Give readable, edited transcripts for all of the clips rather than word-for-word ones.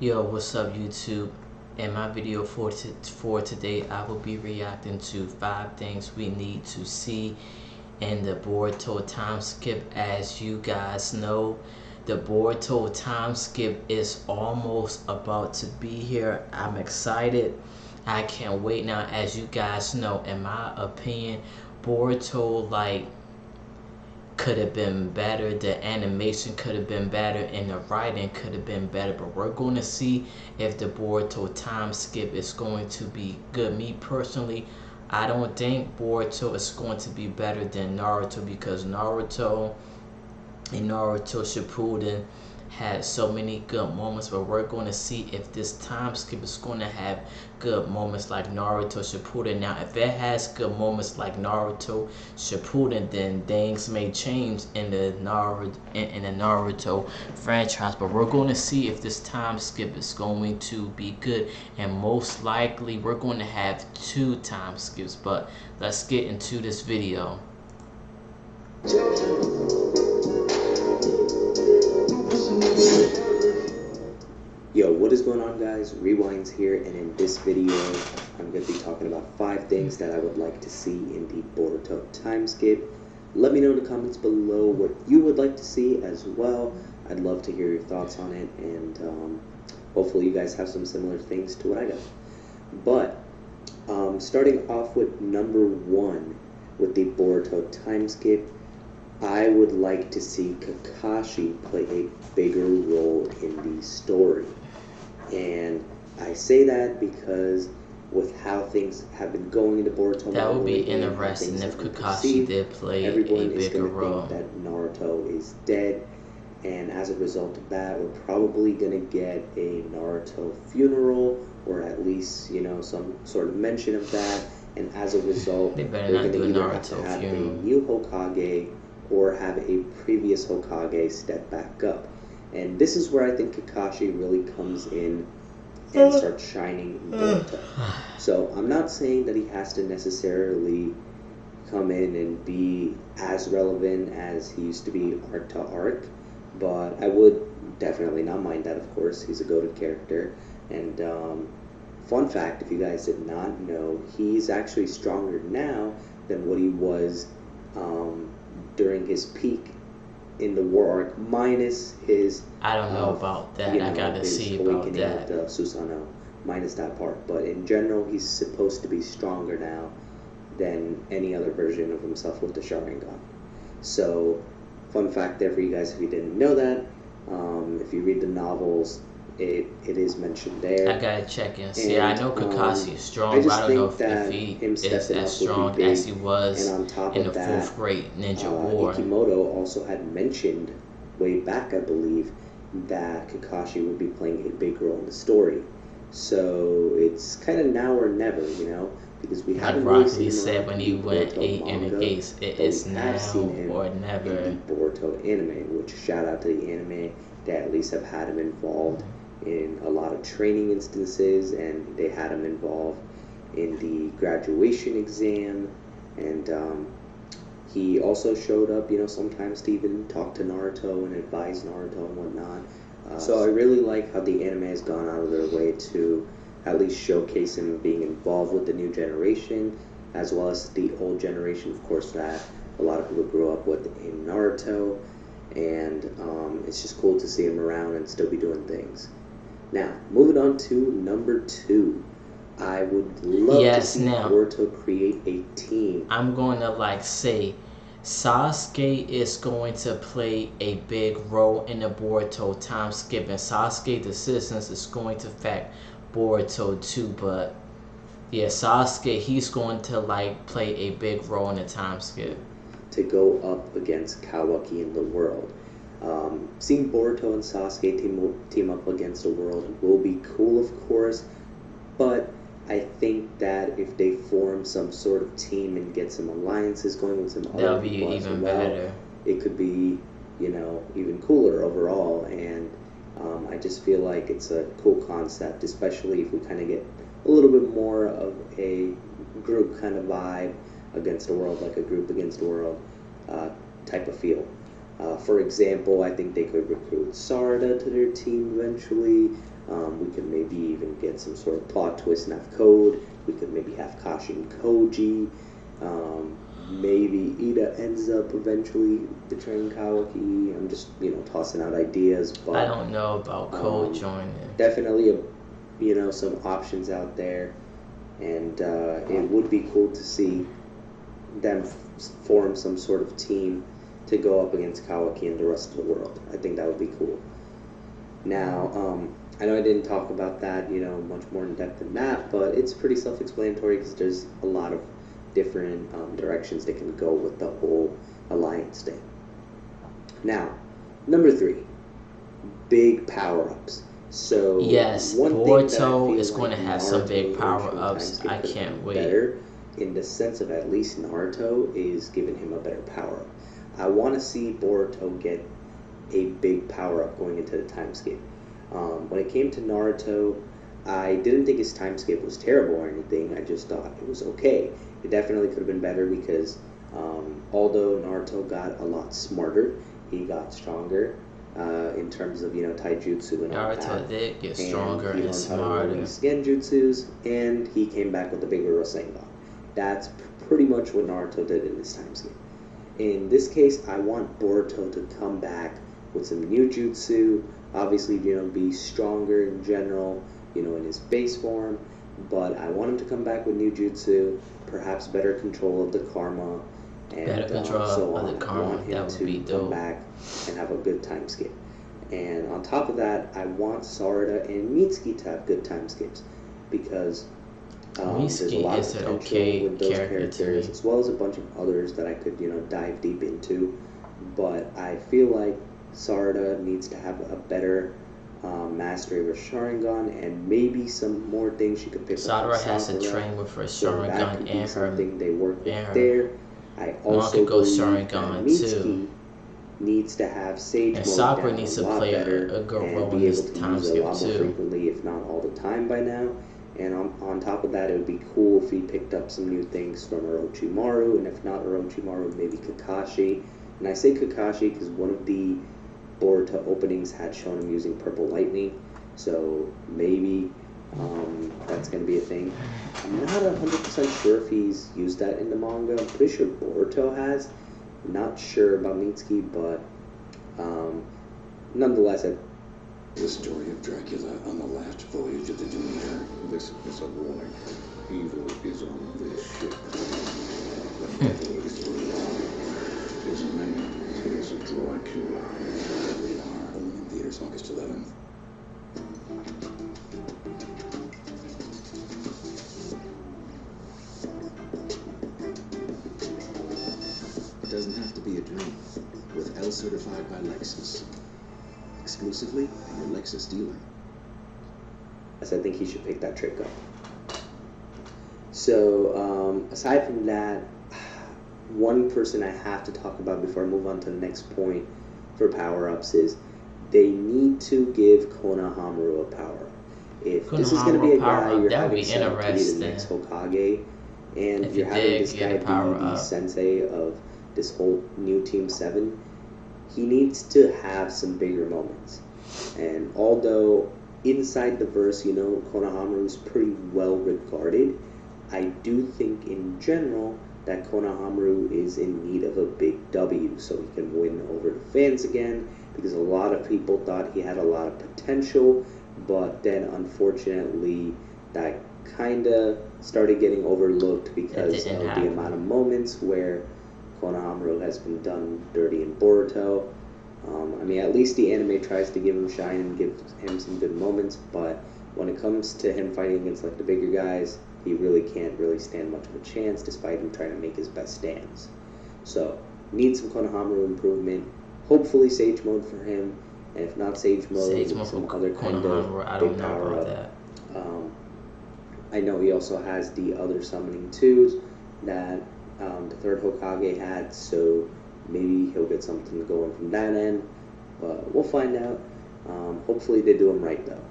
Yo, what's up YouTube? In my video for today, I will be reacting to 5 things we need to see in the Boruto time skip. As you guys know, the Boruto time skip is almost about to be here. I'm excited. I can't wait now. As you guys know, in my opinion, Boruto could have been better, the animation could have been better, and the writing could have been better, but we're going to see if the Boruto time skip is going to be good. Me personally, I don't think Boruto is going to be better than Naruto, because Naruto and Naruto Shippuden had so many good moments, but we're going to see if this time skip is going to have good moments like Naruto Shippuden. Now, if it has good moments like Naruto Shippuden, then things may change in the Naruto franchise. But we're going to see if this time skip is going to be good, and most likely we're going to have 2 time skips. But let's get into this video. Yo, what is going on, guys? Rewinds here, and in this video I'm going to be talking about 5 things that I would like to see in the Boruto time skip. Let me know in the comments below what you would like to see as well. I'd love to hear your thoughts on it, and hopefully you guys have some similar things to what I got. But starting off with number 1 with the Boruto time skip, I would like to see Kakashi play a bigger role in the story. And I say that because with how things have been going into Boruto, that would be interesting if Kakashi did play a bigger role. Think that Naruto is dead, and as a result of that, we're probably gonna get a Naruto funeral, or at least, you know, some sort of mention of that. And as a result, they better we're not do a gonna Naruto have funeral. a new Hokage or have a previous Hokage step back up. And this is where I think Kakashi really comes in and starts shining in Boruto. So I'm not saying that he has to necessarily come in and be as relevant as he used to be arc to arc, but I would definitely not mind that. Of course, he's a goated character. And fun fact, if you guys did not know, he's actually stronger now than what he was during his peak in the war arc, minus his I don't know about that. I gotta see about that. Of Susanoo, minus that part. But in general, he's supposed to be stronger now than any other version of himself with the Sharingan. So, fun fact there for you guys if you didn't know that. If you read the novels, it is mentioned there. I gotta check and see. I know Kakashi is strong, but I don't know if he is as strong as he was in the 4th grade Ninja War. Ikimoto also had mentioned way back, I believe, that Kakashi would be playing a big role in the story. So it's kind of now or never, you know, because we haven't really seen him said when he went 8 in the gates, it is now or never. In the Boruto anime, which shout out to the anime that at least have had him involved in a lot of training instances, and they had him involved in the graduation exam, and he also showed up, you know, sometimes to even talk to Naruto and advise Naruto and whatnot. So I really like how the anime has gone out of their way to at least showcase him being involved with the new generation, as well as the old generation, of course, that a lot of people grew up with in Naruto. And it's just cool to see him around and still be doing things. Now, moving on to number 2. I would love to see Boruto create a team. I'm going to say Sasuke is going to play a big role in the Boruto time skip, and Sasuke the Citizens is going to affect Boruto too. But yeah, Sasuke, he's going to play a big role in the time skip to go up against Kawaki in the world. Seeing Boruto and Sasuke team up against the world will be cool, of course, but I think that if they form some sort of team and get some alliances going with some other people as well, better. It could be, you know, even cooler overall. And I just feel like it's a cool concept, especially if we kind of get a little bit more of a group kind of vibe against the world, like a group against the world type of feel. For example, I think they could recruit Sarda to their team eventually. We could maybe even get some sort of plot twist and have Code. We could maybe have Kashi and Koji. Maybe Ida ends up eventually betraying Kawaki. I'm just, tossing out ideas, but I don't know about Code joining. Definitely, some options out there, and it would be cool to see them form some sort of team to go up against Kawaki and the rest of the world. I think that would be cool. Now, I know I didn't talk about that, much more in depth than that, but it's pretty self-explanatory because there's a lot of different directions they can go with the whole alliance thing. Now, number 3, big power-ups. So yes, Boruto is going to have some big Naruto power-ups. I can't wait. Better in the sense of at least Naruto is giving him a better power-up. I want to see Boruto get a big power-up going into the TimeSkip. When it came to Naruto, I didn't think his TimeSkip was terrible or anything. I just thought it was okay. It definitely could have been better because although Naruto got a lot smarter, he got stronger in terms of taijutsu and all that. Naruto did get stronger and smarter. How to release genjutsus, and he came back with a bigger Rasengan. That's pretty much what Naruto did in this TimeSkip. In this case, I want Boruto to come back with some new jutsu. Obviously, be stronger in general, in his base form. But I want him to come back with new jutsu, perhaps better control of the karma, and better control so of on. the karma. I want him to come back and have a good TimeSkip. And on top of that, I want Sarada and Mitsuki to have good TimeSkips because there's a lot of potential with those characters, as well as a bunch of others that I could, dive deep into. But I feel like Sarada needs to have a better mastery of her Sharingan, and maybe some more things she could pick up. Sarada has to train with her Sharingan and something they work with there. I also believe that Mitsuki needs to have Sage Mode Sakura down needs a to lot play better a good and role be in able this to use it a lot more frequently, if not all the time by now. And on top of that, it would be cool if he picked up some new things from Orochimaru, and if not Orochimaru, maybe Kakashi. And I say Kakashi because one of the Boruto openings had shown him using Purple Lightning, so maybe that's going to be a thing. I'm not 100% sure if he's used that in the manga. I'm pretty sure Boruto has. Not sure about Mitsuki, but nonetheless, The story of Dracula on the last voyage of the Demeter. This is a warning. Evil is on this ship. The devil is below. His name is Dracula. Only in theaters August 11th. It doesn't have to be a dream. With L certified by Lexus. Exclusively at your Lexus dealer. I think he should pick that trick up. So, aside from that, one person I have to talk about before I move on to the next point for power-ups is they need to give Konohamaru a power-up. If this is going to be a guy you're having set up to be the next Hokage, and you're having this guy be the sensei of this whole new Team 7, he needs to have some bigger moments. And although inside the verse, Konohamaru is pretty well regarded, I do think in general that Konohamaru is in need of a big W so he can win over the fans again, because a lot of people thought he had a lot of potential, but then unfortunately that kind of started getting overlooked because of the amount of moments where Konohamaru has been done dirty in Boruto. At least the anime tries to give him shine and give him some good moments, but when it comes to him fighting against the bigger guys, he really can't stand much of a chance despite him trying to make his best stands. So, needs some Konohamaru improvement. Hopefully Sage Mode for him, and if not Sage Mode, some other kind of big power up. I know he also has the other summoning twos that the third Hokage had, so maybe he'll get something going from that end, but we'll find out. Hopefully they do him right though.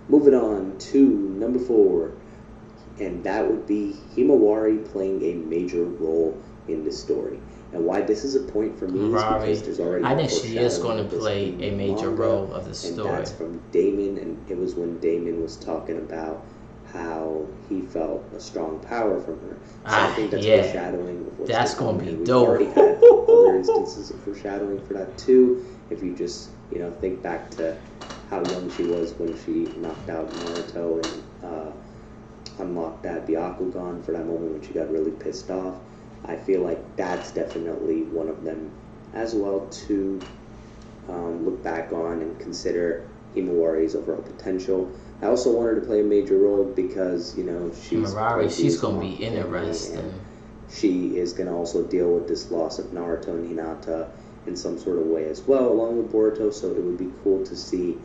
Moving on to number 4, and that would be Himawari playing a major role in this story. And why this is a point for me is Ferrari, because there's already I think she is foreshadowing going of to this play being a in the major manga, role of the and story. that's from Damon, and it was when Damon was talking about how he felt a strong power from her. So I think that's Yeah, foreshadowing of what's that's to come, gonna be and we've dope. already had other instances of foreshadowing for that too. If you just think back to how young she was when she knocked out Naruto and unlocked that Byakugan for that moment when she got really pissed off. I feel like that's definitely one of them as well to look back on and consider Himawari's overall potential. I also want her to play a major role because She's gonna be family, interesting. and she is gonna also deal with this loss of Naruto and Hinata in some sort of way as well, along with Boruto. So it would be cool to see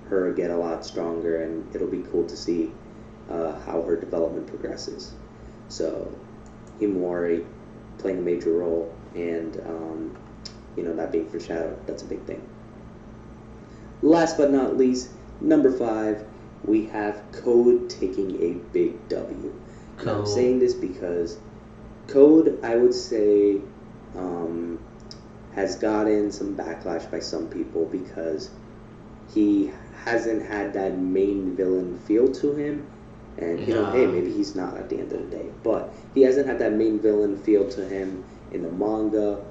her get a lot stronger, and it'll be cool to see how her development progresses. So Himawari playing a major role, and that being foreshadowed, that's a big thing. Last but not least, number 5, we have Code taking a big W. And I'm saying this because Code, I would say, has gotten some backlash by some people because he hasn't had that main villain feel to him. And, hey, maybe he's not at the end of the day. But he hasn't had that main villain feel to him in the manga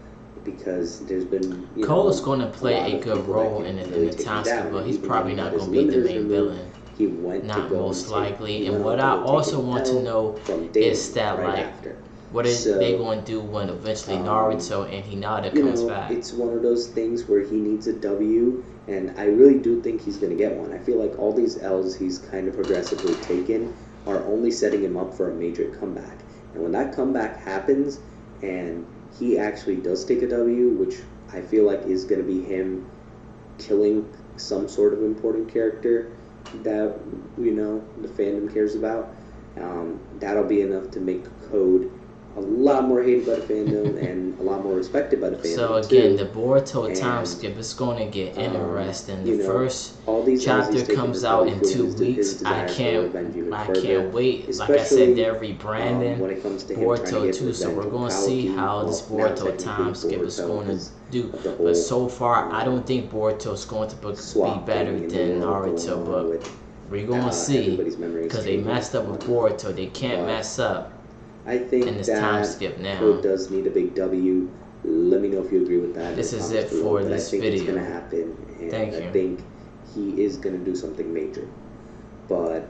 because there's been, Cole is going to play a good role in the time skip, but he's probably not going to be the main villain. He went not to go most likely. And went what on I to go also take want an to L know from Damon is that, right like, after. what are they going to do when eventually Naruto and Hinata comes back? It's one of those things where he needs a W, and I really do think he's going to get one. I feel like all these L's he's kind of progressively taken are only setting him up for a major comeback. And when that comeback happens, and he actually does take a W, which I feel like is going to be him killing some sort of important character that, the fandom cares about, that'll be enough to make Code a lot more hated by the fandom and a lot more respected by the fandom. So again, too. the Boruto time skip is going to get interesting. The first all these chapter comes out in 2 weeks. I can't wait. Like I said, they're rebranding when it comes to Boruto too, so we're going to see how this Boruto time skip is going to do. But so far, I don't think Boruto is going to be better than Naruto, but we're going to see because they messed up with Boruto. They can't mess up. I think in this that time skip now. Code does need a big W. Let me know if you agree with that. This is it for this video. I think it's going to happen, and I think he is going to do something major. But